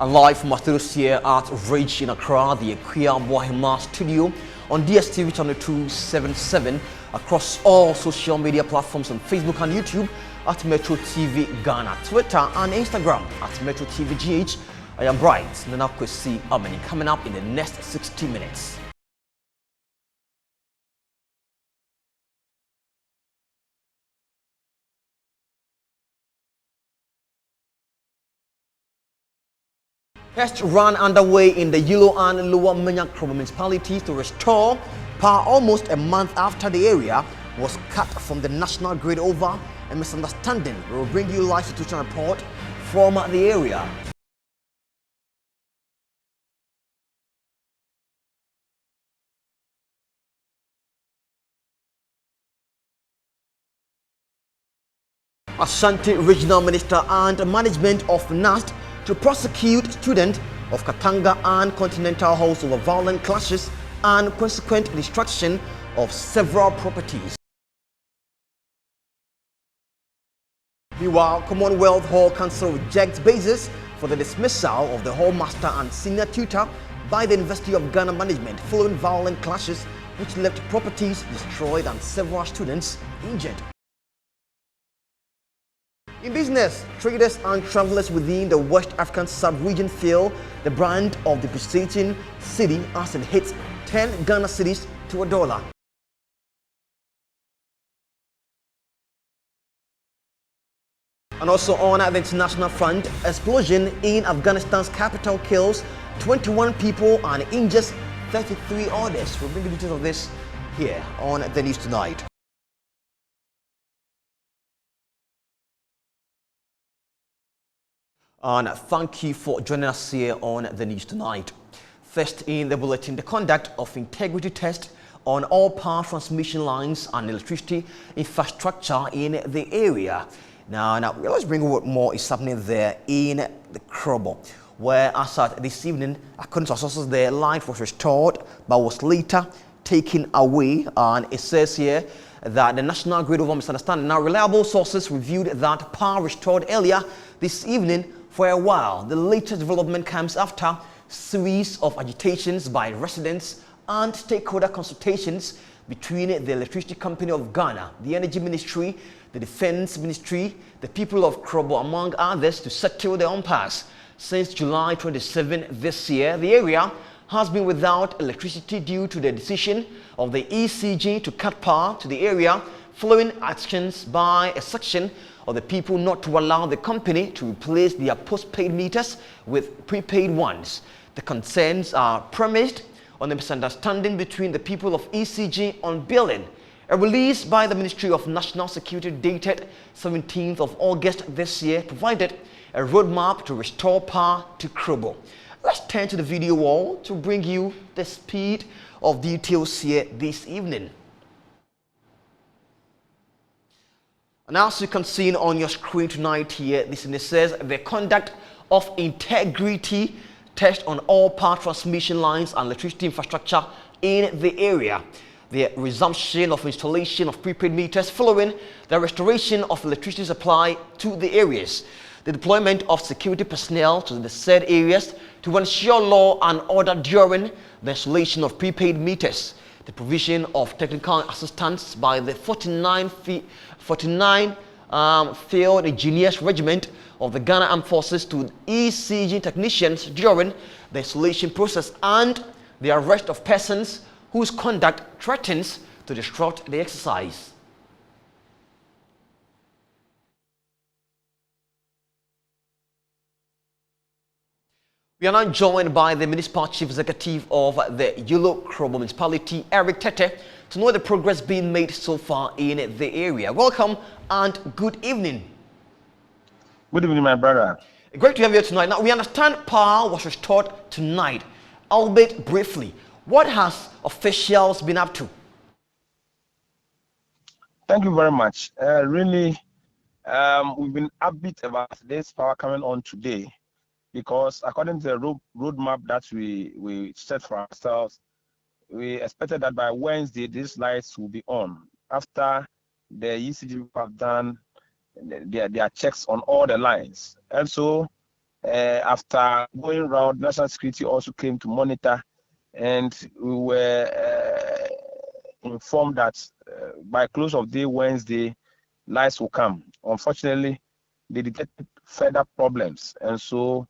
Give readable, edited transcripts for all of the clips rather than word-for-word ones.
And live from our studios here at Rage in Accra, the Akuya Bohema studio on DSTV channel 277 across all social media platforms on Facebook and YouTube at Metro TV Ghana, Twitter and Instagram at Metro TV GH. I am Bright Nana Kwesi Amani coming up in the next 60 minutes. Test run underway in the Yellow and Lower Menyakrobo municipalities to restore power almost a month after the area was cut from the national grid over a misunderstanding. We will bring you live situation report from the area. Ashanti Regional Minister and Management of NAST to prosecute students of Katanga and Continental House over violent clashes and consequent destruction of several properties. Meanwhile, Commonwealth Hall Council rejects basis for the dismissal of the Hall Master and Senior Tutor by the University of Ghana Management following violent clashes which left properties destroyed and several students injured. In business, traders and travelers within the West African sub-region feel the brand of the depreciating cedi as it hits 10 Ghana cedis to $1. And also on the international front, explosion in Afghanistan's capital kills 21 people and injures 33 others. We'll bring the details of this here on the news tonight. And thank you for joining us here on the news tonight. First in the bulletin, the conduct of integrity test on all power transmission lines and electricity infrastructure in the area. Now let's bring what more is happening there in the Krobo, where as at this evening, according to our sources, the line was restored but was later taken away. And it says here that the national grid over misunderstanding. Now, reliable sources reviewed that power restored earlier this evening for a while. The latest development comes after series of agitations by residents and stakeholder consultations between the Electricity Company of Ghana, the Energy Ministry, the Defense Ministry, the people of Krobo, among others, to settle the impasse. Since July 27 this year, the area has been without electricity due to the decision of the ECG to cut power to the area following actions by a section of the people not to allow the company to replace their postpaid meters with prepaid ones. The concerns are premised on the misunderstanding between the people of ECG on billing. A release by the Ministry of National Security dated 17th of August this year provided a roadmap to restore power to Krobo. Let's turn to the video wall to bring you the speed of details here this evening. And as you can see on your screen tonight here, this says the conduct of integrity test on all power transmission lines and electricity infrastructure in the area. The resumption of installation of prepaid meters following the restoration of electricity supply to the areas. The deployment of security personnel to the said areas to ensure law and order during the installation of prepaid meters. The provision of technical assistance by the 49 Field Engineers Regiment of the Ghana Armed Forces to ECG technicians during the installation process, and the arrest of persons whose conduct threatens to disrupt the exercise. We are now joined by the Municipal Chief Executive of the Yellow Krobo Municipality, Eric Tete, to know the progress being made so far in the area. Welcome and good evening. Good evening, my brother. Great to have you tonight. Now, we understand power was restored tonight, albeit briefly. What has officials been up to? Thank you very much. Really, we've been upbeat about this power coming on today, because according to the roadmap that we set for ourselves, we expected that by Wednesday these lights will be on after the ECG have done their checks on all the lines. And so After going around, national security also came to monitor, and we were informed that by close of day Wednesday, lights will come. Unfortunately, they detected further problems, and so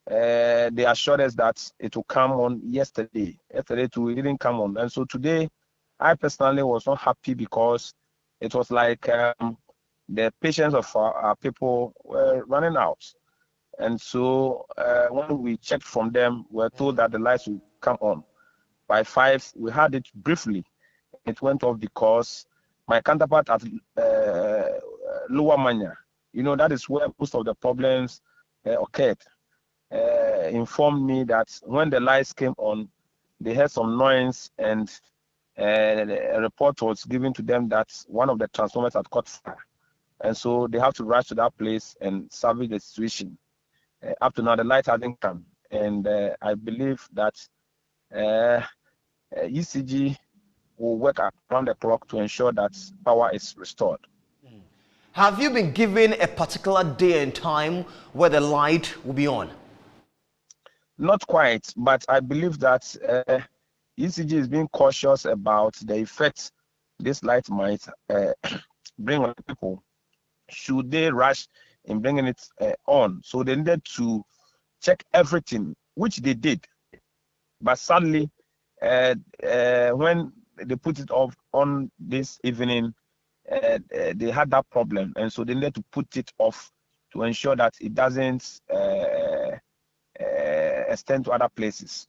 they assured us that it will come on yesterday. Yesterday too, it didn't come on, and so today, I personally was not happy because it was like the patience of our people were running out. And so when we checked from them, we were told that the lights would come on. By 5, we had it briefly. It went off because my counterpart at Lower Manya, that is where most of the problems occurred, informed me that when the lights came on, they heard some noise, and a report was given to them that one of the transformers had caught fire. And so they have to rush to that place and salvage the situation. Up to now, the light hasn't come. And I believe that ECG will work around the clock to ensure that power is restored. Have you been given a particular day and time where the light will be on? Not quite, but I believe that ECG is being cautious about the effects this light might bring on people should they rush in bringing it on. So they needed to check everything, which they did. But sadly, when they put it off on this evening, they had that problem, and so they needed to put it off to ensure that it doesn't extend to other places.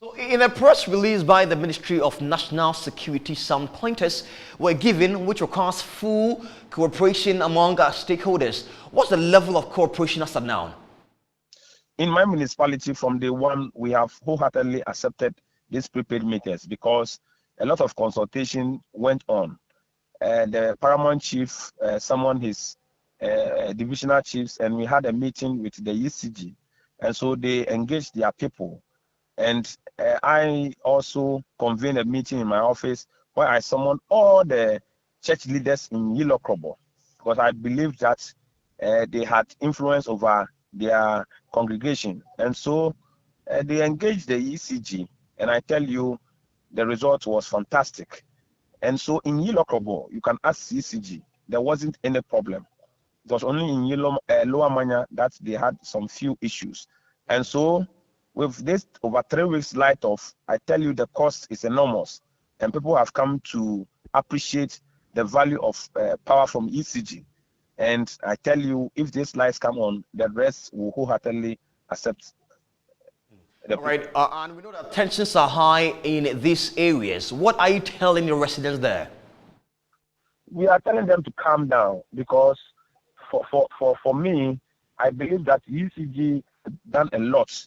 So in a press release by the Ministry of National Security, some pointers were given which requires full cooperation among our stakeholders. What's the level of cooperation as of now? In my municipality, from day one, we have wholeheartedly accepted these prepaid meters because a lot of consultation went on. The paramount chief summoned his divisional chiefs, and we had a meeting with the ECG, and so they engaged their people. And I also convened a meeting in my office where I summoned all the church leaders in Yilokrobo, because I believe that they had influence over their congregation. And so they engaged the ECG, and I tell you, the result was fantastic. And so in Yilokrobo, you can ask ECG, there wasn't any problem. It was only in Lower Manya that they had some few issues. And so with this over 3 weeks light off, I tell you the cost is enormous, and people have come to appreciate the value of power from ECG. And I tell you, if these lights come on, the rest will wholeheartedly accept. All right, and we know that tensions are high in these areas. What are you telling your residents there? We are telling them to calm down, because for me, I believe that ECG done a lot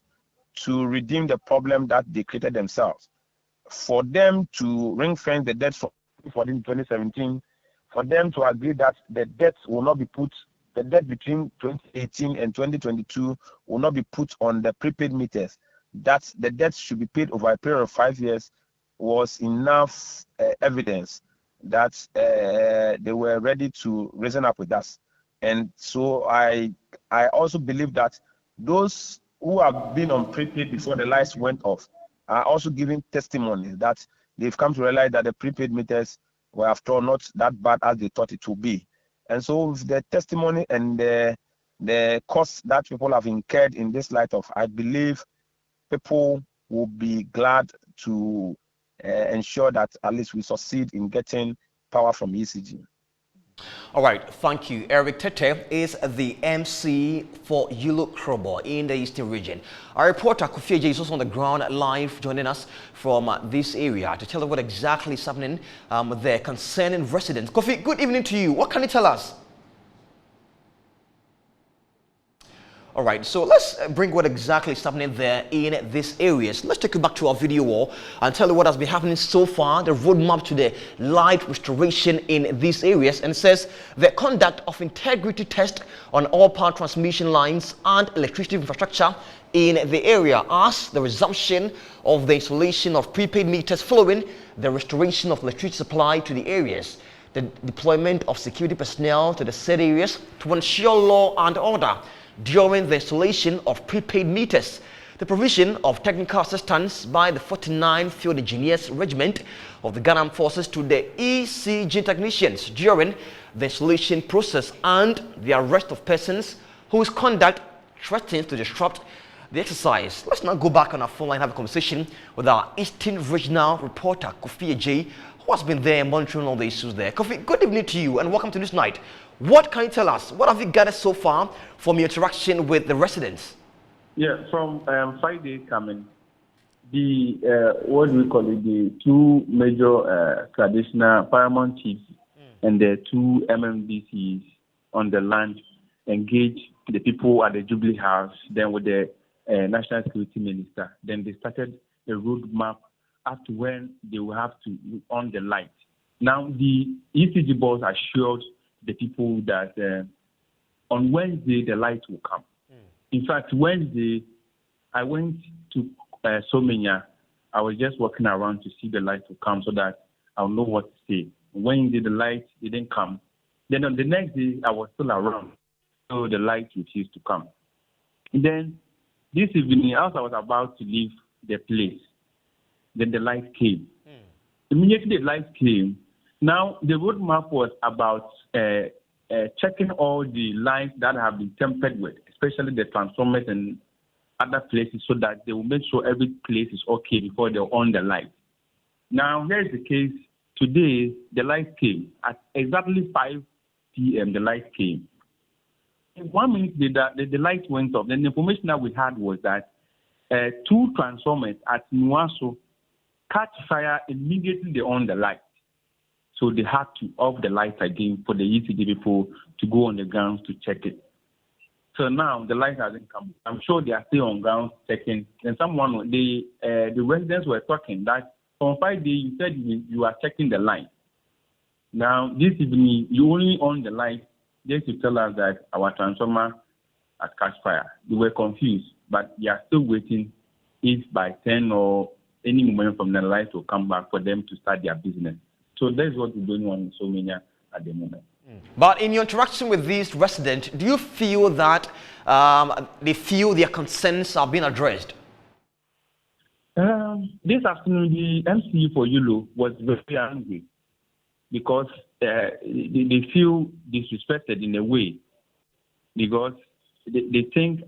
to redeem the problem that they created themselves. For them to ring-fence the debt from 2017, for them to agree that the debt will not be put, the debt between 2018 and 2022 will not be put on the prepaid meters, that the debt should be paid over a period of 5 years, was enough evidence that they were ready to reason up with us. And so I also believe that those who have been on prepaid before the lights went off are also giving testimony that they've come to realize that the prepaid meters were, after all, not that bad as they thought it would be. And so with the testimony and the costs that people have incurred in this light off, I believe people will be glad to ensure that at least we succeed in getting power from ECG. All right, thank you. Eric Tete is the MC for Yilokrobo in the Eastern region. Our reporter Kofi J is also on the ground live, joining us from this area to tell us what exactly is happening there concerning residents. Kofi, good evening to you. What can you tell us? All right, so let's bring what exactly is happening there in these areas. Let's take you back to our video wall and tell you what has been happening so far, the roadmap to the light restoration in these areas. And it says the conduct of integrity test on all power transmission lines and electricity infrastructure in the area as the resumption of the installation of prepaid meters following the restoration of electricity supply to the areas, the deployment of security personnel to the said areas to ensure law and order, during the installation of prepaid meters, the provision of technical assistance by the 49th Field Engineers Regiment of the Ghana Armed Forces to the ECG technicians during the installation process, and the arrest of persons whose conduct threatens to disrupt the exercise. Let's now go back on our phone line and have a conversation with our Eastern Regional reporter, Kofi Ajay, who has been there monitoring all the issues there. Kofi, good evening to you and welcome to this night. What can you tell us? What have you gathered so far from your interaction with the residents? Yeah, from Friday coming, the what do we call it? The two major traditional paramount chiefs and the two MMDCs on the land engaged the people at the Jubilee House, then with the National Security Minister. Then they started a roadmap as to when they will have to on the light. Now, the ECG boss assured the people that on Wednesday the light will come. In fact, Wednesday I went to Somenya. I was just walking around to see the light will come so that I'll know what to say. Wednesday the light didn't come. Then on the next day I was still around, so the light refused to come. And then this evening, as I was about to leave the place, then the light came. Immediately the light came. Now the roadmap was about checking all the lines that have been tampered with, especially the transformers and other places, so that they will make sure every place is okay before they're on the light. Now here's the case. Today the light came at exactly 5 p.m. The light came. In 1 minute the light went off. Then the information that we had was that two transformers at Nuaso catch fire immediately they on the light. So they had to off the light again for the ECG people to go on the ground to check it. So now the light hasn't come. I'm sure they are still on ground checking. And the residents were talking that on Friday you said you are checking the light. Now this evening you only on the light just to tell us that our transformer has catch fire. They were confused, but they are still waiting if by 10 or any moment from the light will come back for them to start their business. So that's what is going on in Somenya at the moment. But in your interaction with these residents, do you feel that they feel their concerns are being addressed? This afternoon, the MC for Yulu was very angry because they feel disrespected in a way, because they think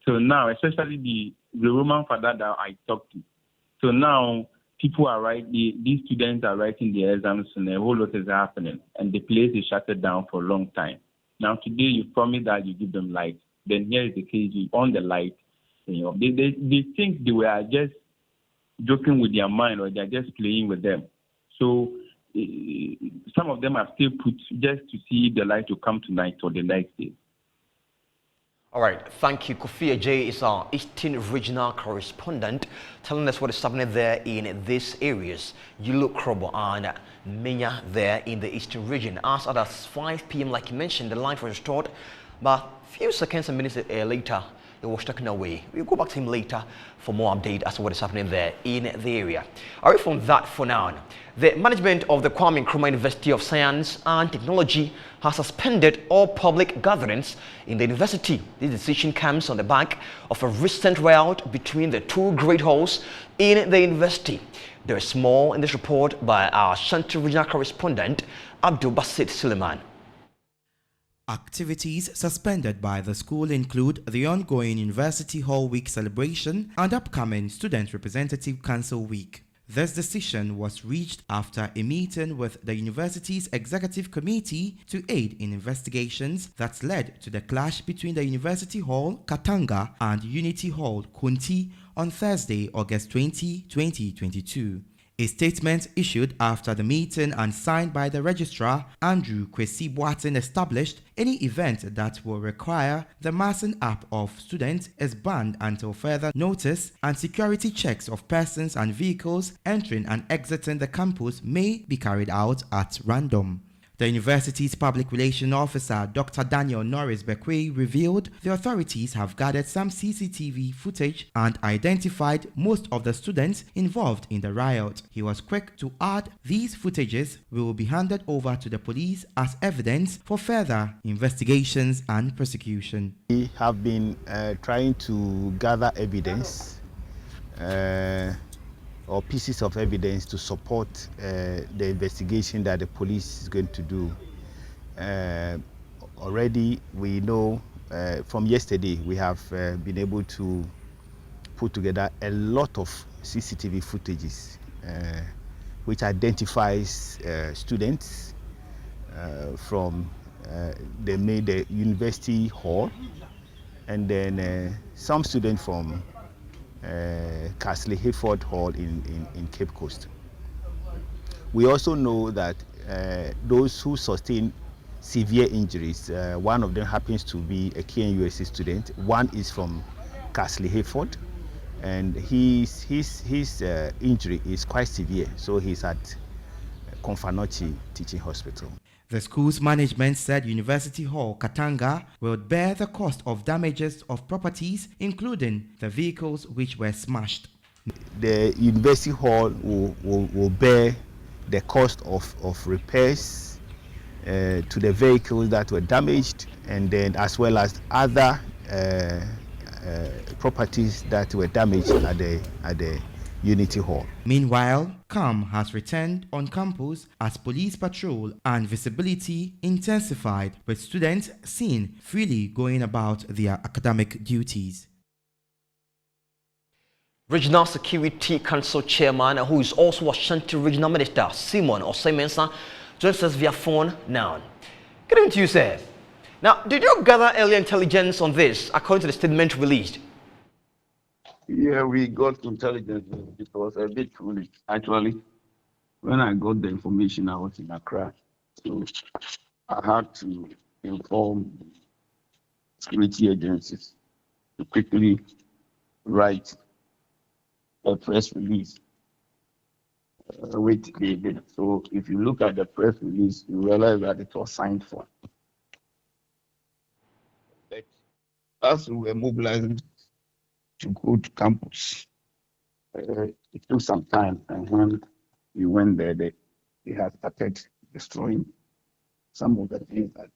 till now, especially the Roman father that I talked to, so now people are writing, these students are writing their exams and a whole lot is happening, and the place is shut down for a long time. Now today you promise that you give them light, then here is the case, you on the light. You know, they think they were just joking with their mind or they're just playing with them. So some of them are still put just to see if the light will come tonight or the next day. All right, thank you. Kofi Ajay is our Eastern Regional correspondent, telling us what is happening there in these areas. Yulu, Krobo and Menya there in the Eastern region. As at 5 p.m., like you mentioned, the line was restored, but a few seconds and minutes later, it was taken away. We'll go back to him later for more update as to what is happening there in the area. Away from that for now, the management of the Kwame Nkrumah University of Science and Technology has suspended all public gatherings in the university. This decision comes on the back of a recent riot between the two great halls in the university. There is more in this report by our Shanti Regional correspondent, Abdul Basit Suleiman. Activities suspended by the school include the ongoing University Hall Week celebration and upcoming Student Representative Council Week. This decision was reached after a meeting with the university's executive committee to aid in investigations that led to the clash between the University Hall, Katanga, and Unity Hall, Kunti, on Thursday, August 20, 2022. A statement issued after the meeting and signed by the registrar, Andrew Kwesi Boateng, established any event that will require the massing up of students is banned until further notice, and security checks of persons and vehicles entering and exiting the campus may be carried out at random. The university's public relations officer, Dr. Daniel Norris Bekwe, revealed the authorities have gathered some CCTV footage and identified most of the students involved in the riot. He was quick to add these footages will be handed over to the police as evidence for further investigations and prosecution. We have been trying to gather evidence or pieces of evidence to support the investigation that the police is going to do. Already we know from yesterday we have been able to put together a lot of CCTV footages which identifies students from the university hall, and then some students from Castle Hayford Hall in Cape Coast. We also know that those who sustain severe injuries, one of them happens to be a KNUST student, one is from Castle Hayford, and his injury is quite severe, so he's at Konfanochi Teaching Hospital. The school's management said University Hall, Katanga, will bear the cost of damages of properties, including the vehicles which were smashed. The University Hall will bear the cost of repairs to the vehicles that were damaged, and then as well as other properties that were damaged at the Unity Hall. Meanwhile, calm has returned on campus as police patrol and visibility intensified, with students seen freely going about their academic duties. Regional Security Council Chairman, who is also Ashanti Regional Minister, Simon Osei-Mensah, joins us via phone now. Good evening to you, sir. Now, did you gather early intelligence on this, according to the statement released? Yeah, we got intelligence. It was a bit foolish. Actually, when I got the information, I was in Accra. So I had to inform security agencies to quickly write a press release, which they did. So if you look at the press release, you realize that it was signed for. But as we were mobilizing to go to campus, it took some time, and when we went there, they had started destroying some of the things that.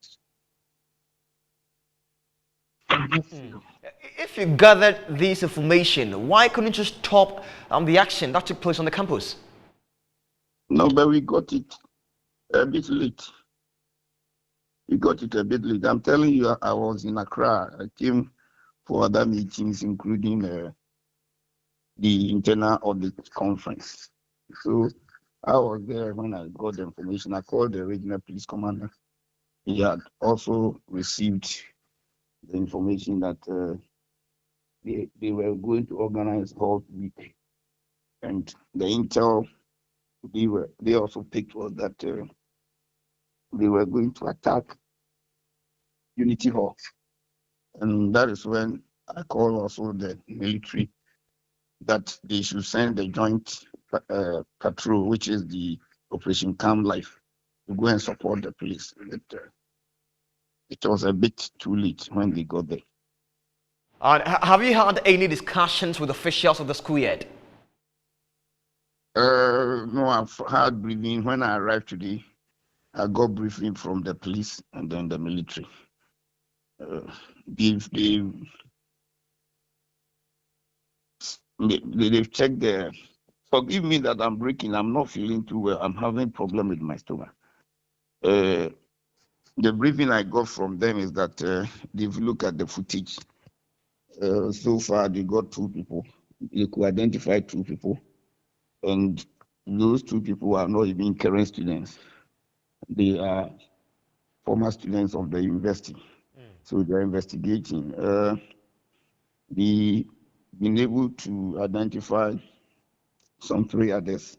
If you gathered this information, why couldn't you stop the action that took place on the campus? No, but we got it a bit late. We got it a bit late. I'm telling you, I was in Accra. I came for other meetings, including the internal audit conference. So I was there when I got the information. I called the regional police commander. He had also received the information that they were going to organize halt week, and the intel they also picked was that they were going to attack Unity Hall. And that is when I called also the military that they should send the joint patrol, which is the Operation Calm Life, to go and support the police. It was a bit too late when they got there. Have you had any discussions with officials of the school yet? No, I've had briefing. When I arrived today, I got briefing from the police and then the military. They've checked the. Forgive me that I'm breaking. I'm not feeling too well. I'm having problem with my stomach. The briefing I got from them is that they've looked at the footage. So far, they got 2 people. They could identify 2 people, and those 2 people are not even current students. They are former students of the university. So they're investigating. They've been able to identify some 3 others,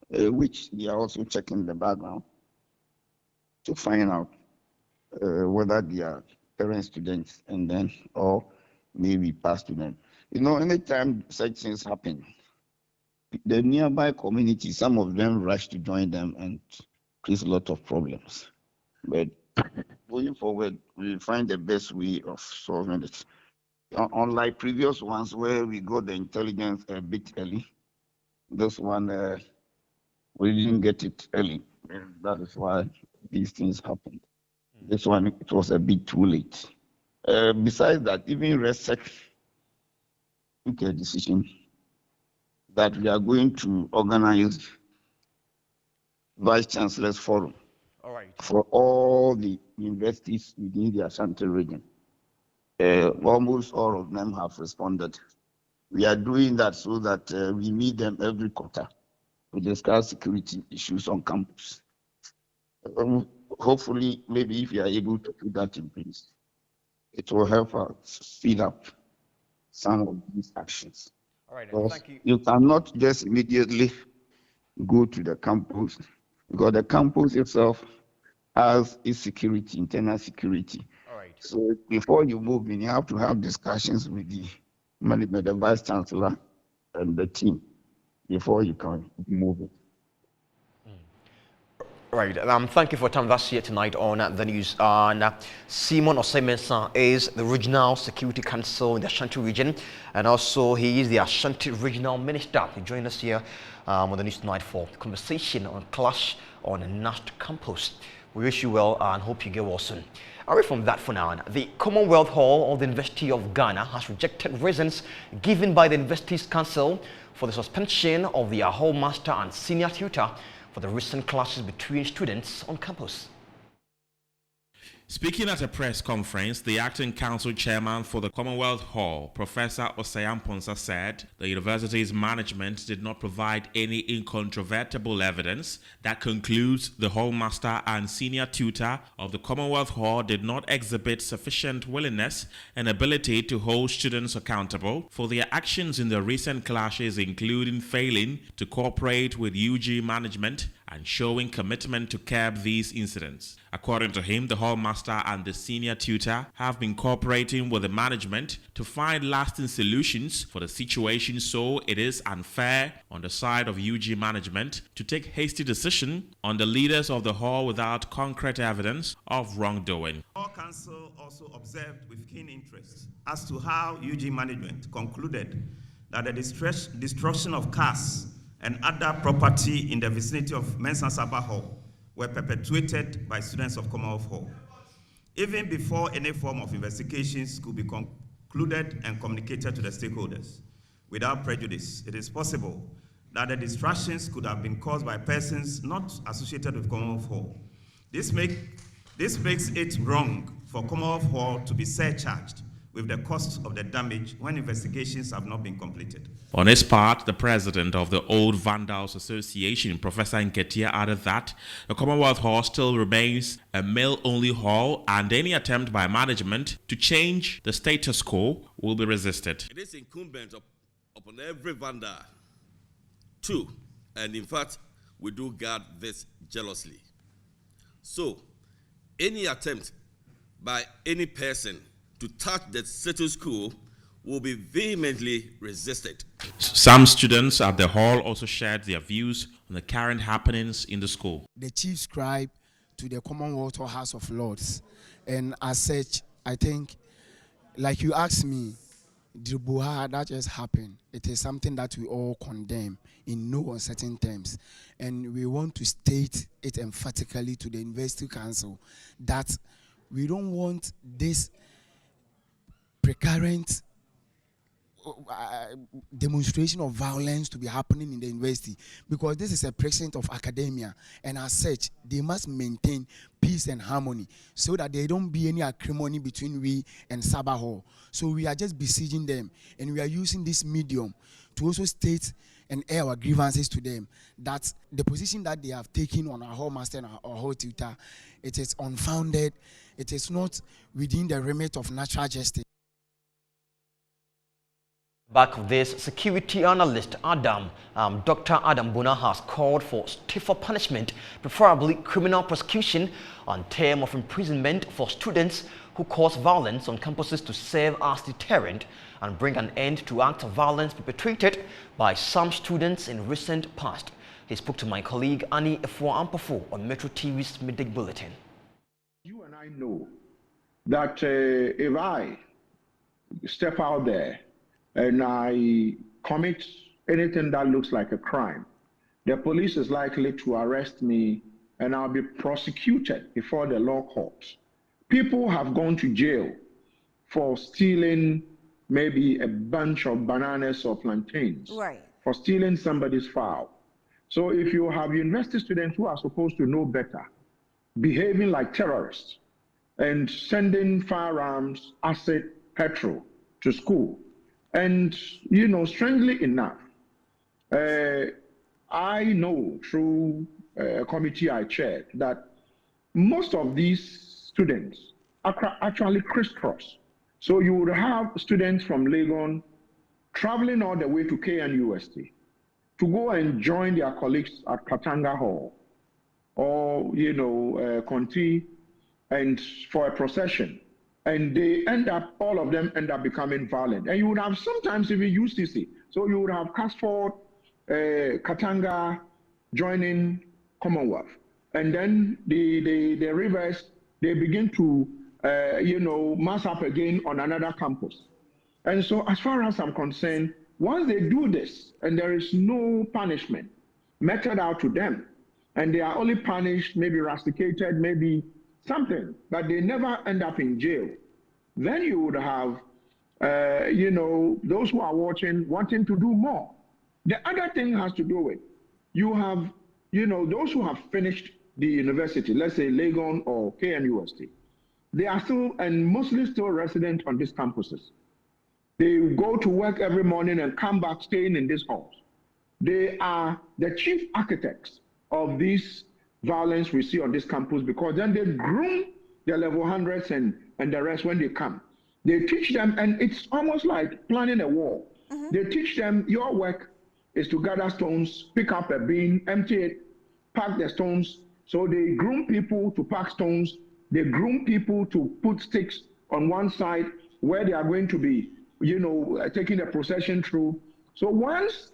which they are also checking the background to find out whether they are current students and then or maybe past students. You know, anytime such things happen, the nearby community, some of them rush to join them, and creates a lot of problems. But going forward, we'll find the best way of solving it. Unlike previous ones where we got the intelligence a bit early, this one we didn't get it early. And that is why these things happened. This one, it was a bit too late. Besides that, even RESEC took a decision that we are going to organize Vice Chancellor's Forum for all the universities within the Ashanti region. Almost all of them have responded. We are doing that so that we meet them every quarter to discuss security issues on campus. Hopefully, maybe if you are able to put that in place, it will help us speed up some of these actions. All right, Because thank you. you cannot just immediately go to the campus, because the campus itself has its security, internal security. All right. So before you move in, you have to have discussions with the Vice Chancellor and the team before you can move it. Right. Thank you for your time. That's here tonight on the news. Simon Osei-Mensah is the Regional Security Council in the Ashanti region, and also he is the Ashanti Regional Minister. He joined us here on the news tonight for conversation on clash on NAST campus. We wish you well and hope you get well soon. Away from that for now, the Commonwealth Hall of the University of Ghana has rejected reasons given by the University's Council for the suspension of the Hall Master and Senior Tutor for the recent clashes between students on campus. Speaking at a press conference, the acting council chairman for the Commonwealth Hall, Professor Osei-Mensah, said the university's management did not provide any incontrovertible evidence that concludes the hall master and senior tutor of the Commonwealth Hall did not exhibit sufficient willingness and ability to hold students accountable for their actions in the recent clashes, including failing to cooperate with UG management and showing commitment to curb these incidents. According to him, the hall master and the senior tutor have been cooperating with the management to find lasting solutions for the situation, so it is unfair on the side of UG management to take hasty decision on the leaders of the hall without concrete evidence of wrongdoing. Our council also observed with keen interest as to how UG management concluded that the destruction of cars and other property in the vicinity of Mensah Saba Hall were perpetuated by students of Commonwealth Hall. Even before any form of investigations could be concluded and communicated to the stakeholders, without prejudice, it is possible that the distractions could have been caused by persons not associated with Commonwealth Hall. This makes it wrong for Commonwealth Hall to be surcharged with the cost of the damage when investigations have not been completed. On his part, the president of the Old Vandals Association, Professor Nketia, added that the Commonwealth Hall still remains a male-only hall and any attempt by management to change the status quo will be resisted. It is incumbent upon every Vandal to, and in fact, we do guard this jealously. So, any attempt by any person to touch the status quo will be vehemently resisted. Some students at the hall also shared their views on the current happenings in the school. The chief scribe to the Commonwealth House of Lords, and as such, I think, like you asked me, the Buha that just happened, it is something that we all condemn in no uncertain terms, and we want to state it emphatically to the University Council that we don't want this precurrent demonstration of violence to be happening in the university, because this is a precinct of academia, and as such they must maintain peace and harmony so that there don't be any acrimony between we and Saba Hall. So we are just besieging them, and we are using this medium to also state and air our grievances to them that the position that they have taken on our hall master and our hall tutor, it is unfounded, it is not within the remit of natural justice. Back of this, security analyst Dr. Adam Bona has called for stiffer punishment, preferably criminal prosecution, on term of imprisonment for students who cause violence on campuses to serve as deterrent and bring an end to acts of violence perpetrated by some students in recent past. He spoke to my colleague Annie Efua-Ampofo on Metro TV's Midday Bulletin. You and I know that if I step out there and I commit anything that looks like a crime, the police is likely to arrest me and I'll be prosecuted before the law courts. People have gone to jail for stealing maybe a bunch of bananas or plantains, right, for stealing somebody's fowl. So if you have university students who are supposed to know better, behaving like terrorists and sending firearms, acid, petrol to school, and, you know, strangely enough, I know through a committee I chaired that most of these students are actually crisscross. So you would have students from Legon traveling all the way to KNUST to go and join their colleagues at Katanga Hall or, you know, Conti, and for a procession. And they all of them end up becoming violent. And you would have sometimes even UCC. So you would have Casford, Katanga joining Commonwealth. And then the rivers, they begin to, you know, mass up again on another campus. And so as far as I'm concerned, once they do this and there is no punishment meted out to them, and they are only punished, maybe rusticated, maybe something, but they never end up in jail, then you would have, you know, those who are watching wanting to do more. The other thing has to do with, you have, you know, those who have finished the university, let's say Legon or KNUST, they are still and mostly still resident on these campuses. They go to work every morning and come back staying in these halls. They are the chief architects of this violence we see on this campus, because then they groom the level 100s and the rest when they come. They teach them, and it's almost like planning a war. They teach them, your work is to gather stones, pick up a bin, empty it, pack the stones. So they groom people to pack stones. They groom people to put sticks on one side where they are going to be, you know, taking the procession through. So once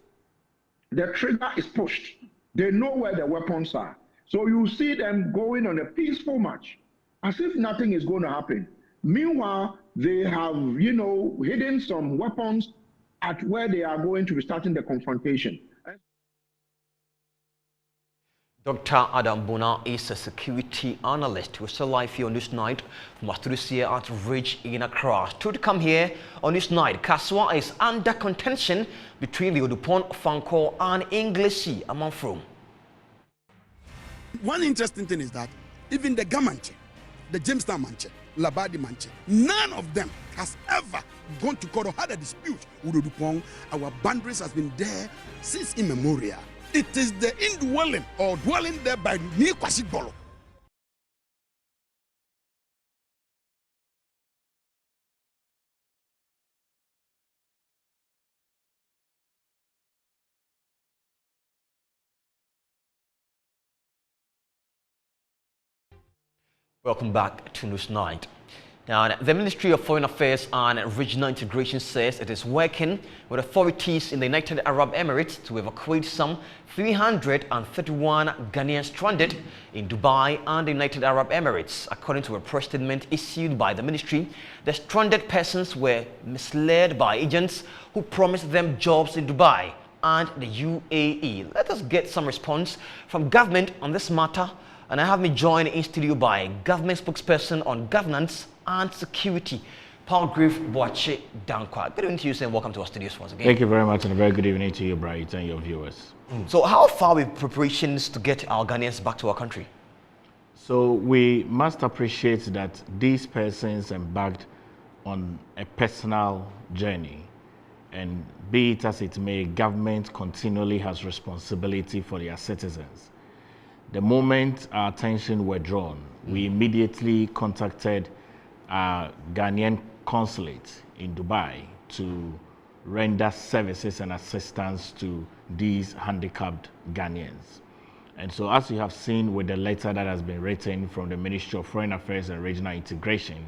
the trigger is pushed, they know where the weapons are. So you see them going on a peaceful march as if nothing is going to happen. Meanwhile, they have, you know, hidden some weapons at where they are going to be starting the confrontation. Dr. Adam Bona is a security analyst who is still live here on this night from our studios here at Ridge in Accra. To come here on this night, Kasoa is under contention between the Odupon, Fanko and English among from. One interesting thing is that even the Gamanche, the Jamestown Manche, Labadi Manche, none of them has ever gone to court or had a dispute with Odupon. Our boundaries has been there since immemorial. It is the indwelling or dwelling there by Nikwasi Bolo. Welcome back to News Night. Now, the Ministry of Foreign Affairs and Regional Integration says it is working with authorities in the United Arab Emirates to evacuate some 331 Ghanaians stranded in Dubai and the United Arab Emirates. According to a press statement issued by the ministry, the stranded persons were misled by agents who promised them jobs in Dubai and the UAE. Let us get some response from government on this matter. And I have me joined in studio by government spokesperson on governance and security, Palgrave Boache Dankwa. Good evening to you, sir, and welcome to our studios once again. Thank you very much, and a very good evening to you, Bright, and your viewers. So how far with preparations to get our Ghanaians back to our country? So we must appreciate that these persons embarked on a personal journey, and be it as it may, government continually has responsibility for their citizens. The moment our attention were drawn, we immediately contacted our Ghanaian consulate in Dubai to render services and assistance to these handicapped Ghanaians. And so, as you have seen with the letter that has been written from the Ministry of Foreign Affairs and Regional Integration,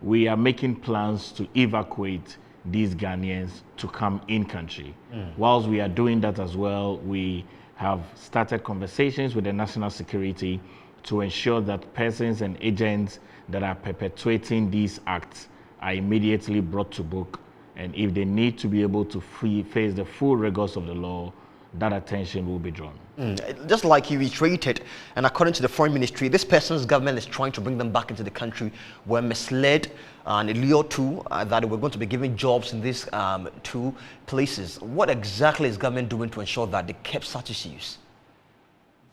we are making plans to evacuate these Ghanaians to come in country. Whilst we are doing that as well, we have started conversations with the national security to ensure that persons and agents that are perpetuating these acts are immediately brought to book. And if they need to be able to face the full rigors of the law, that attention will be drawn. Just like you reiterated, and according to the Foreign Ministry, this person's government is trying to bring them back into the country, were misled and lured to that we're going to be giving jobs in these two places. What exactly is government doing to ensure that they kept such issues?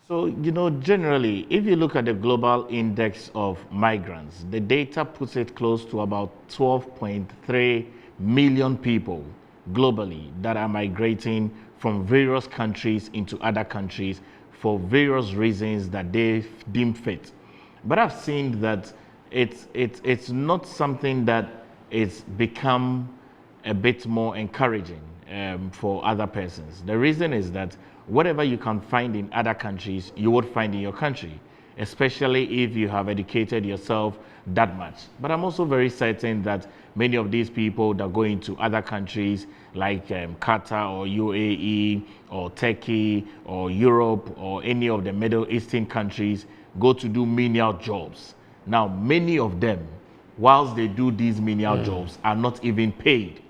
So, generally, if you look at the global index of migrants, the data puts it close to about 12.3 million people globally that are migrating from various countries into other countries for various reasons that they deem fit. But I've seen that it's not something that it's become a bit more encouraging for other persons. The reason is that whatever you can find in other countries, you would find in your country, especially if you have educated yourself that much. But I'm also very certain that many of these people that go into other countries like Qatar or UAE or Turkey or Europe or any of the Middle Eastern countries go to do menial jobs. Now, many of them, whilst they do these menial jobs, are not even paid.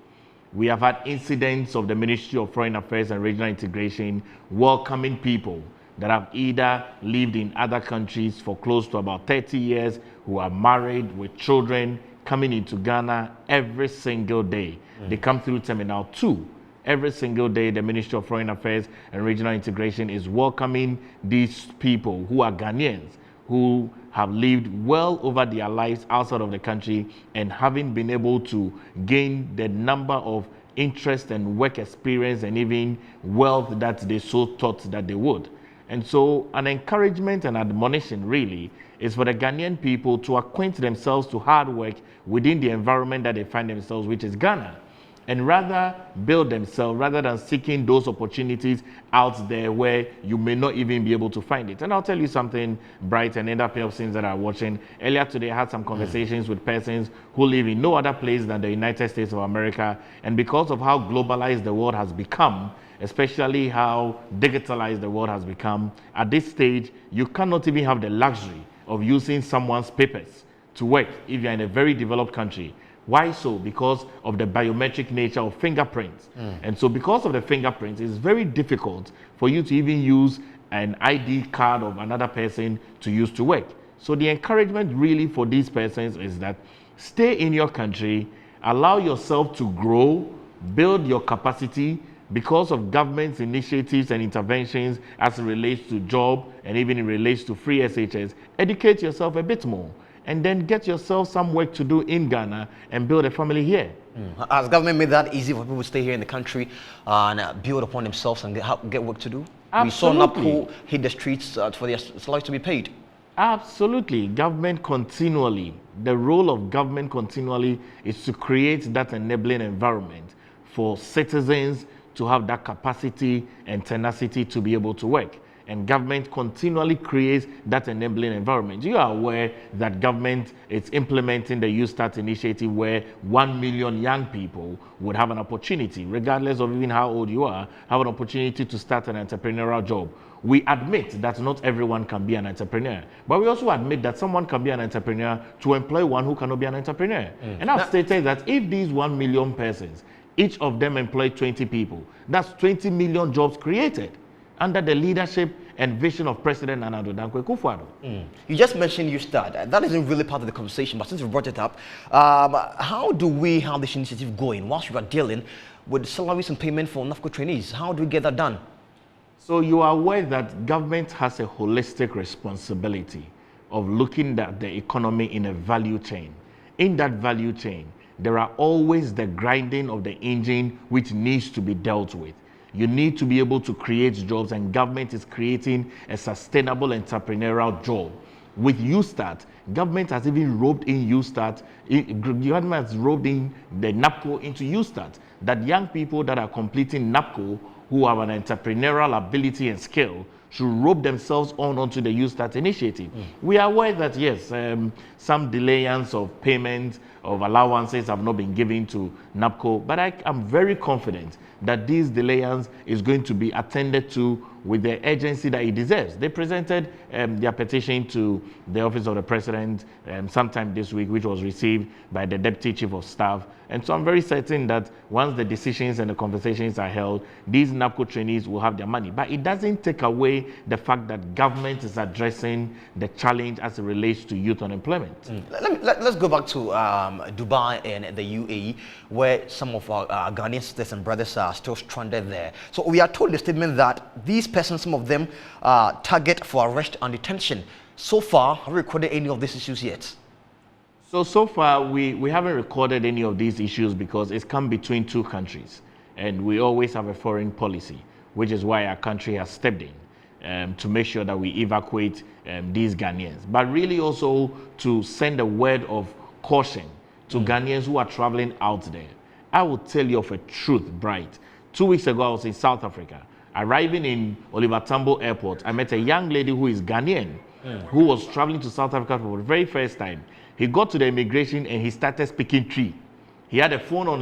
We have had incidents of the Ministry of Foreign Affairs and Regional Integration welcoming people that have either lived in other countries for close to about 30 years, who are married with children, coming into Ghana every single day. They come through Terminal 2. Every single day, the Ministry of Foreign Affairs and Regional Integration is welcoming these people who are Ghanaians, who have lived well over their lives outside of the country and having been able to gain the number of interest and work experience and even wealth that they so thought that they would. And so an encouragement and admonition really is for the Ghanaian people to acquaint themselves to hard work within the environment that they find themselves, which is Ghana, and rather build themselves rather than seeking those opportunities out there where you may not even be able to find it. And I'll tell you something, Bright, and other persons that are watching. Earlier today, I had some conversations with persons who live in no other place than the United States of America. And because of how globalized the world has become, especially how digitalized the world has become, at this stage, you cannot even have the luxury of using someone's papers to work if you're in a very developed country. Why so? Because of the biometric nature of fingerprints. And so because of the fingerprints, it's very difficult for you to even use an ID card of another person to use to work. So the encouragement really for these persons is that stay in your country, allow yourself to grow, build your capacity because of government's initiatives and interventions as it relates to job and even it relates to free SHS. Educate yourself a bit more, and then get yourself some work to do in Ghana and build a family here. Has government made that easy for people to stay here in the country and build upon themselves and get work to do? Absolutely. We saw NAPCO hit the streets for their salaries to be paid. Absolutely. Government continually, the role of government continually is to create that enabling environment for citizens to have that capacity and tenacity to be able to work. And government continually creates that enabling environment. You are aware that government is implementing the You Start initiative where 1 million young people would have an opportunity, regardless of even how old you are, have an opportunity to start an entrepreneurial job. We admit that not everyone can be an entrepreneur, but we also admit that someone can be an entrepreneur to employ one who cannot be an entrepreneur. And I've stated that if these 1 million persons, each of them employ 20 people, that's 20 million jobs created under the leadership and vision of President Nana Addo Dankwa Akufo-Addo. You just mentioned You Start. That isn't really part of the conversation, but since you brought it up, how do we have this initiative going whilst we are dealing with salaries and payment for NAFCO trainees? How do we get that done? So you are aware that government has a holistic responsibility of looking at the economy in a value chain. In that value chain, there are always the grinding of the engine which needs to be dealt with. You need to be able to create jobs, and government is creating a sustainable entrepreneurial job. With You Start, government has even roped in You Start, government has roped in the NAPCO into You Start, that young people that are completing NAPCO who have an entrepreneurial ability and skill should rope themselves onto the You Start initiative. We are aware that yes, some delayance of payment of allowances have not been given to NAPCO, but I am very confident that this delayance is going to be attended to with the urgency that it deserves. They presented their petition to the Office of the President sometime this week, which was received by the Deputy Chief of Staff. And so I'm very certain that once the decisions and the conversations are held, these NABCO trainees will have their money. But it doesn't take away the fact that government is addressing the challenge as it relates to youth unemployment. Let's go back to Dubai and the UAE, where some of our Ghanaian sisters and brothers are still stranded there. So we are told in the statement that these persons, some of them, target for arrest and detention. So far, have we recorded any of these issues yet? So far, we haven't recorded any of these issues because it's come between two countries. And we always have a foreign policy, which is why our country has stepped in to make sure that we evacuate these Ghanaians. But really also to send a word of caution to Ghanaians who are traveling out there. I will tell you of a truth, Bright. 2 weeks ago, I was in South Africa. Arriving in Oliver Tambo Airport, I met a young lady who is Ghanaian, who was traveling to South Africa for the very first time. He got to the immigration and he started speaking Twi. He had a phone on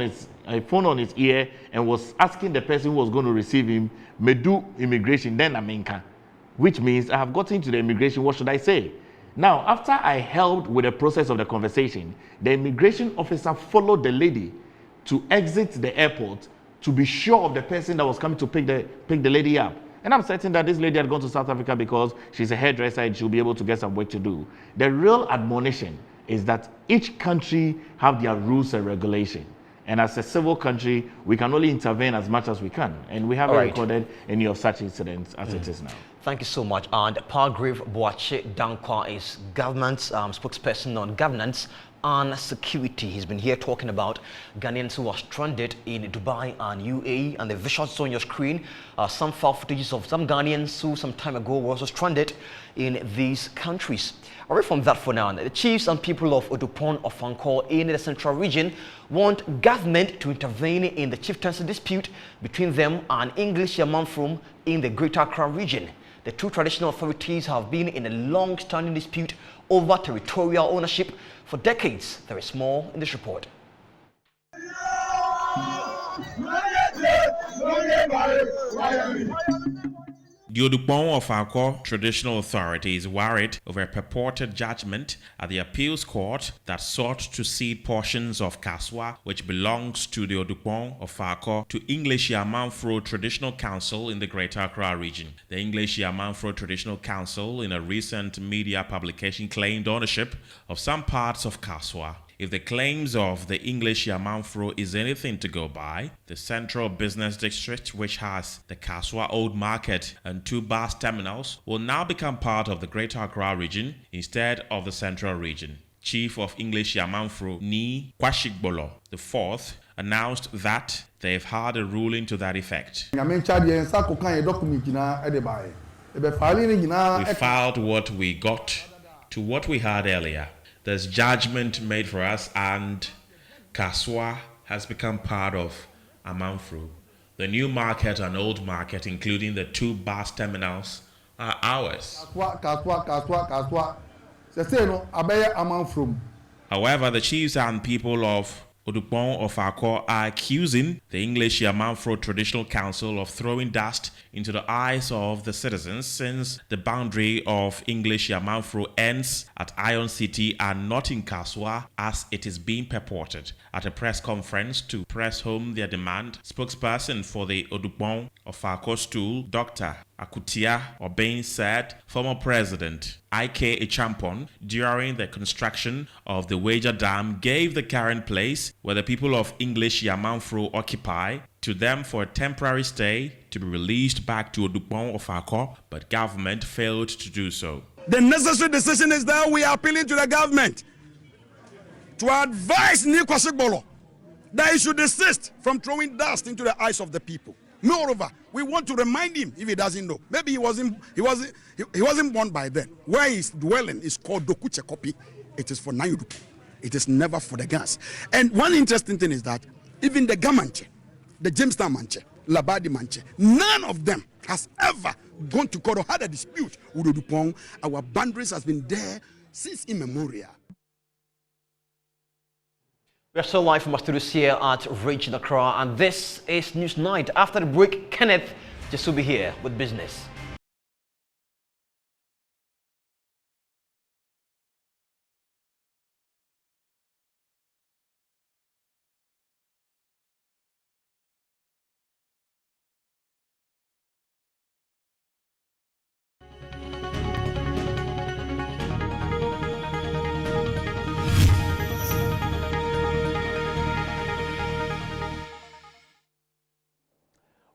his ear and was asking the person who was going to receive him, "Medu immigration, then Amenka," which means I have gotten to the immigration, what should I say? Now, after I helped with the process of the conversation, the immigration officer followed the lady to exit the airport to be sure of the person that was coming to pick the lady up. And I'm certain that this lady had gone to South Africa because she's a hairdresser and she'll be able to get some work to do. The real admonition is that each country have their rules and regulation. And as a civil country, we can only intervene as much as we can. And we haven't recorded any of such incidents as it is now. Thank you so much. And Palgrave Boache Dankwa is government's spokesperson on governance and security. He's been here talking about Ghanaians who are stranded in Dubai and UAE, and the visuals on your screen are some file footages of some Ghanaians who some time ago were also stranded in these countries. Away from that for now, the chiefs and people of Odupon of Ankor in the central region want government to intervene in the chieftaincy dispute between them and English Yamanfrom in the Greater Accra region. The two traditional authorities have been in a long-standing dispute over territorial ownership for decades. There is more in this report. The Odupon of Ankor Traditional Authority is worried over a purported judgment at the appeals court that sought to cede portions of Kaswa, which belongs to the Odupon of Ankor, to English Yamanfro Traditional Council in the Greater Accra region. The English Yamanfro Traditional Council, in a recent media publication, claimed ownership of some parts of Kaswa. If the claims of the English Yamanfro is anything to go by, the Central Business District, which has the Kaswa Old Market and two bus terminals, will now become part of the Greater Accra region instead of the Central region. Chief of English Yamanfro, Ni Kwashigbolo IV, announced that they've had a ruling to that effect. We filed what we got to what we had earlier. There's judgment made for us, and Kaswa has become part of Amanfro. The new market and old market, including the two bus terminals, are ours. However, the chiefs and people of Odupon of Ankor are accusing the English Yamanfro Traditional Council of throwing dust into the eyes of the citizens, since the boundary of English Yamanfro ends at Iron City and not in Kaswa as it is being purported. At a press conference to press home their demand, spokesperson for the Odupon of Ankor stool, Dr. Akutia Obeng, said former President Ike Echampon, during the construction of the Wager Dam, gave the current place where the people of English Yamanfro occupy to them for a temporary stay to be released back to Odupon of Ankor, but government failed to do so. The necessary decision is that we are appealing to the government to advise Ni Kwashigbolo that he should desist from throwing dust into the eyes of the people. Moreover, we want to remind him, if he doesn't know, maybe he wasn't born by then. Where he's dwelling is called Dokuche Kopi. It is for Nayudupu. It is never for the gas. And one interesting thing is that even the Gamanche, the Jamestown Manche, Labadi Manche, none of them has ever gone to court or had a dispute with Odupon. Our boundaries has been there since immemorial. We are still live from our studios here at Region Accra, and this is News Night. After the break, Kenneth just will be here with business.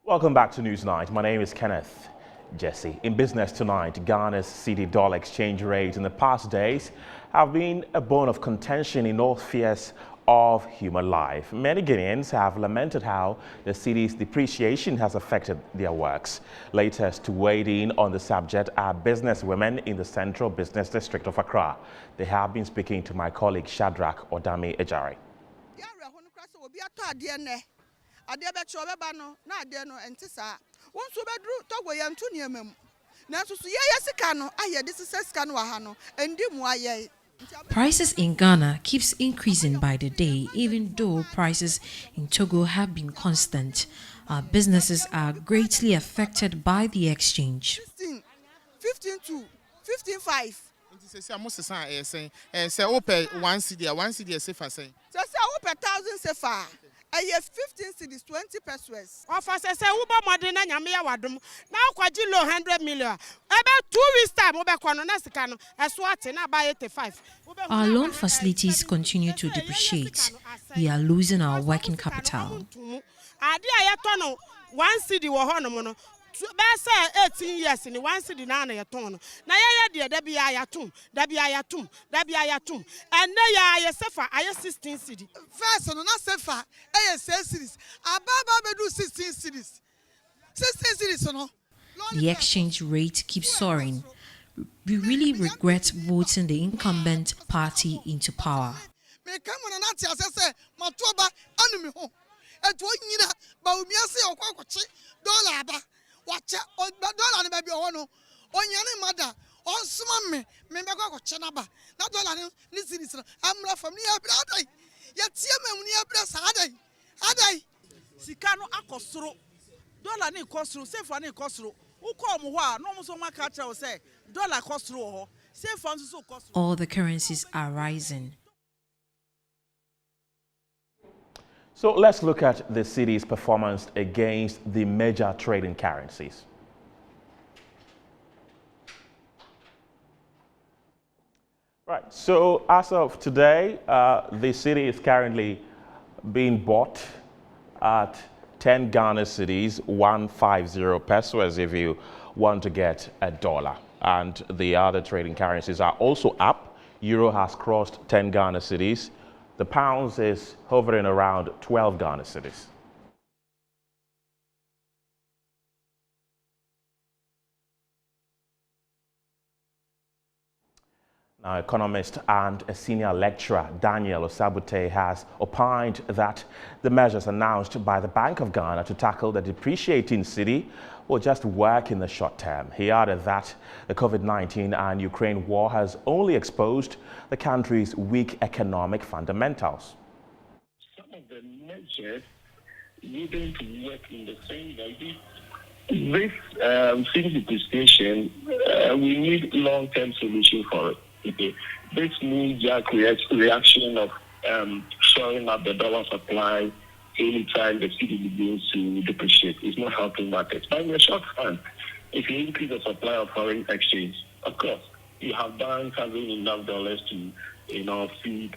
Welcome back to Newsnight. My name is Kenneth Jesse. In business tonight, Ghana's cedi-dollar exchange rate in the past days have been a bone of contention in all spheres of human life. Many Guineans have lamented how the cedi's depreciation has affected their works. Latest to weigh in on the subject are businesswomen in the Central Business District of Accra. They have been speaking to my colleague Shadrach Odami Ejari. Prices in Ghana keeps increasing by the day, even though prices in Togo have been constant. Our businesses are greatly affected by the exchange. 15 to 15.5. Say one cedi safer say. So say 1,000 safer. I have 15 cedis, 20 pesos. Offer say Uber Modena Nyamia Wadum. Now Quadilo 100 million. About 2 weeks time over Kono Nasicano, as what and I buy 85. Our loan facilities continue to depreciate. We are losing our working capital. I tono 1 cedi wa hono. Best 18 years in the 1 cedi na ya ton. Na ya dear Debbie Ayatum, and ya sefa I 16 cedi. First no na sefa I 6 cedis. Ababa be do 16 cedis. 16 cedis no. The exchange rate keeps soaring. We really regret voting the incumbent party into power. Me come on na tia say matoba anu me ho. Eto nyina ba umia se okwakoche dollar ba. Watch dollar ni baby ono onyane mada on suma me be go chenaba na dollar ni series amra from ni abradai ya tie mem ni abra sa adai sika no akosoro dollar ni kosoro sefa ni kosoro uko mo ho a no mo so maka kire o say dollar kosoro ho sefa nso so kosoro. All the currencies are rising. So let's look at the cedi's performance against the major trading currencies. Right, so as of today, the cedi is currently being bought at 10 Ghana cedis, 150 pesos if you want to get $1. And the other trading currencies are also up. Euro has crossed 10 Ghana cedis. The pounds is hovering around 12 Ghana cedis. Now, economist and a senior lecturer, Daniel Osabute, has opined that the measures announced by the Bank of Ghana to tackle the depreciating cedi will just work in the short term. He added that the COVID-19 and Ukraine war has only exposed the country's weak economic fundamentals. Some of the measures needing to work in the same way. This cedi depreciation, we need long-term solution for it. Okay. This means reaction of shoring up the dollar supply anytime the cedi begins to depreciate. It's not helping markets. But in the short run, if you increase the supply of foreign exchange, of course, you have banks having enough dollars to, feed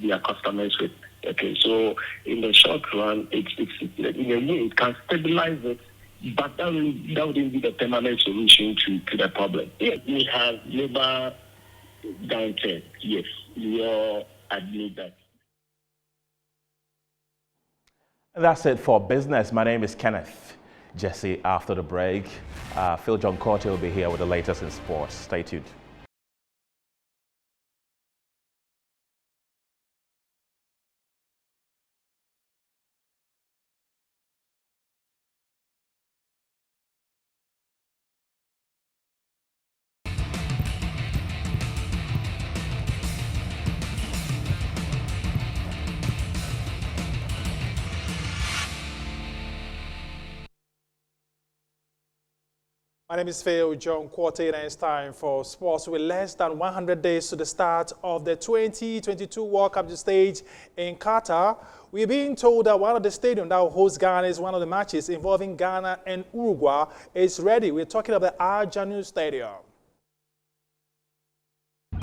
their customers with. Okay, so in the short run, it's in a way it can stabilize it, but that wouldn't be the permanent solution to the problem. Yes, we have labor downturn. Yes, we all admit that. That's it for business. My name is Kenneth Jesse. After the break, Phil John Corte will be here with the latest in sports. Stay tuned. My name is Phil John Corte, and it's time for sports. With less than 100 days to the start of the 2022 World Cup stage in Qatar, we're being told that one of the stadiums that will host Ghana is one of the matches involving Ghana and Uruguay is ready. We're talking about the Al Janoub Stadium.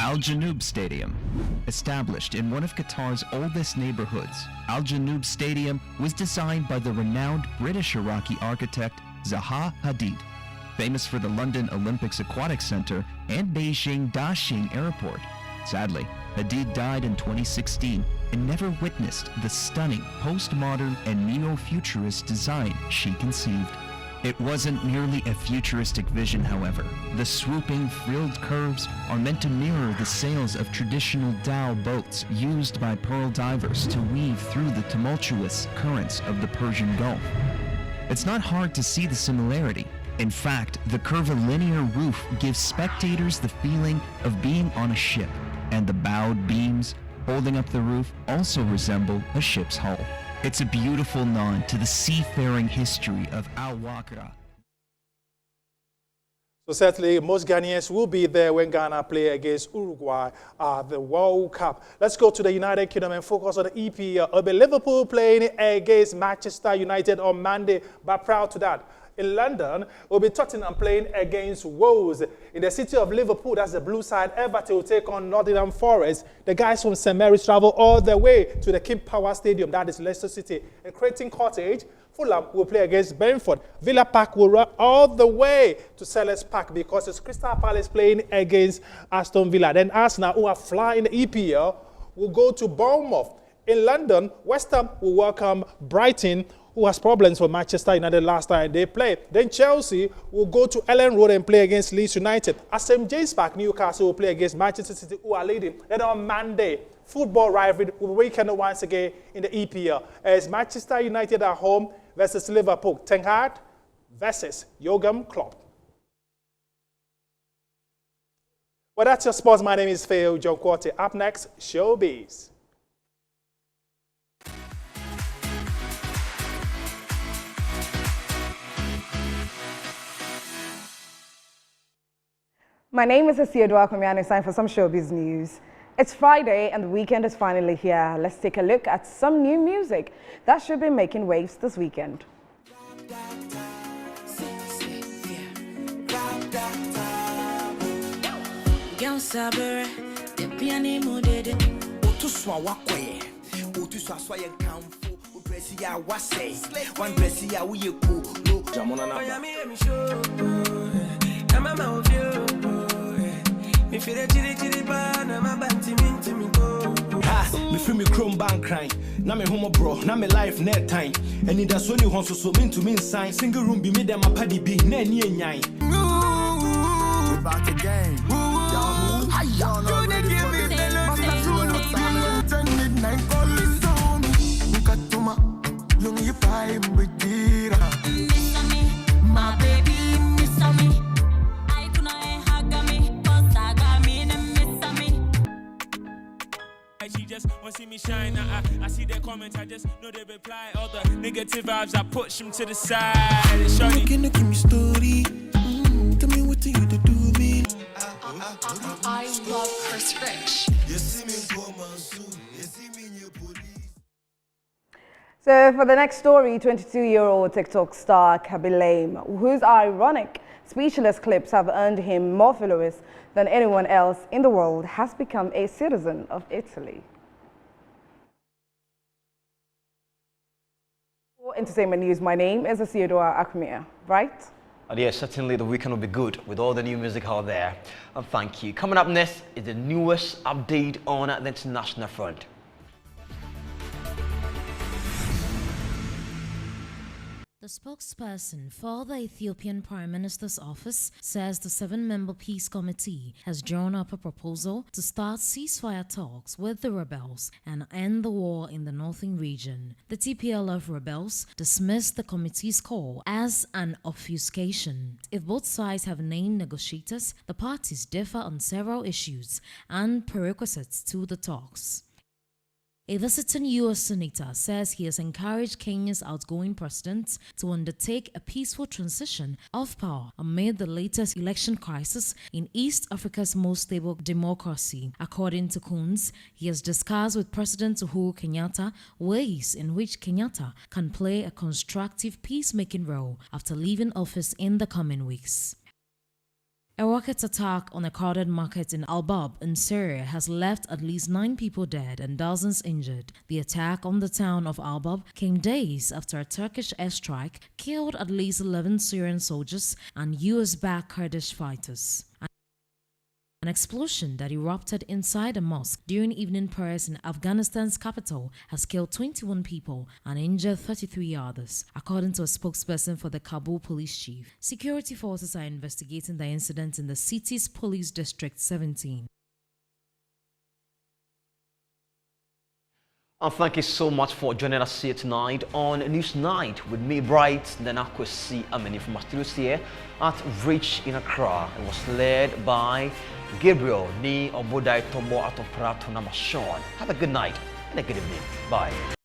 Al Janoub Stadium. Established in one of Qatar's oldest neighborhoods, Al Janoub Stadium was designed by the renowned British Iraqi architect Zaha Hadid, famous for the London Olympics Aquatic Center and Beijing Daxing Airport. Sadly, Hadid died in 2016 and never witnessed the stunning postmodern and neo-futurist design she conceived. It wasn't merely a futuristic vision, however. The swooping, frilled curves are meant to mirror the sails of traditional dhow boats used by pearl divers to weave through the tumultuous currents of the Persian Gulf. It's not hard to see the similarity. In fact, the curvilinear roof gives spectators the feeling of being on a ship, and the bowed beams holding up the roof also resemble a ship's hull. It's a beautiful nod to the seafaring history of Al Waqra. So certainly, most Ghanaians will be there when Ghana play against Uruguay at the World Cup. Let's go to the United Kingdom and focus on the EPL. It'll be Liverpool playing against Manchester United on Monday, but prior to that, in London, will be Tottenham playing against Wolves. In the city of Liverpool, that's the blue side, Everton will take on Nottingham Forest. The guys from St. Mary's travel all the way to the King Power Stadium, that is Leicester City. In Creighton Cottage, Fulham will play against Brentford. Villa Park will run all the way to Selhurst Park because it's Crystal Palace playing against Aston Villa. Then Arsenal, who are flying the EPL, will go to Bournemouth. In London, West Ham will welcome Brighton, who has problems for Manchester United last time they played. Then Chelsea will go to Ellen Road and play against Leeds United. At St. James Park, Newcastle will play against Manchester City, who are leading. Then on Monday, football rivalry will rekindle once again in the EPL as Manchester United at home versus Liverpool. Ten Hag versus Jurgen Klopp. Well, that's your sports. My name is Phil John Quarty. Up next, Showbiz. My name is Asiodua Kwame and it's time for some showbiz news. It's Friday and the weekend is finally here. Let's take a look at some new music that should be making waves this weekend. Me free me chrome bank crying. Na me homo bro, na me life net time. And it does only want so mean to mean sign. Single room be made them a paddy be na ni nyai. We back again. Y'all know ready for this. Master 10 midnight calling to me. Ukatuma, long you pie mbidira. My baby, miss me. She just want to see me shine. I see their comments, I just know they reply. All the negative vibes, I push them to the side. Can you give me story? Tell me what you do to me. I love Chris Rich. So for the next story, 22-year-old TikTok star Khaby Lame, whose ironic, speechless clips have earned him more followers than anyone else in the world, has become a citizen of Italy. For entertainment news, my name is Asiodua Akwame, right? Yes, certainly the weekend will be good with all the new music out there. And thank you. Coming up next is the newest update on the international front. The spokesperson for the Ethiopian Prime Minister's office says the 7-member peace committee has drawn up a proposal to start ceasefire talks with the rebels and end the war in the northern region. The TPLF rebels dismissed the committee's call as an obfuscation. If both sides have named negotiators, the parties differ on several issues and prerequisites to the talks. A visiting U.S. senator says he has encouraged Kenya's outgoing president to undertake a peaceful transition of power amid the latest election crisis in East Africa's most stable democracy. According to Coons, he has discussed with President Uhuru Kenyatta ways in which Kenyatta can play a constructive peacemaking role after leaving office in the coming weeks. A rocket attack on a crowded market in Al-Bab in Syria has left at least 9 people dead and dozens injured. The attack on the town of Al-Bab came days after a Turkish airstrike killed at least 11 Syrian soldiers and US-backed Kurdish fighters. An explosion that erupted inside a mosque during evening prayers in Afghanistan's capital has killed 21 people and injured 33 others, according to a spokesperson for the Kabul police chief. Security forces are investigating the incident in the city's police district 17. And thank you so much for joining us here tonight on News Night with me, Bright Nanakwesi Amini from our studios here at Reach in Accra. It was led by Gabriel Ni Obodai Tombo Atoprato Namashon. Have a good night and a good evening. Bye.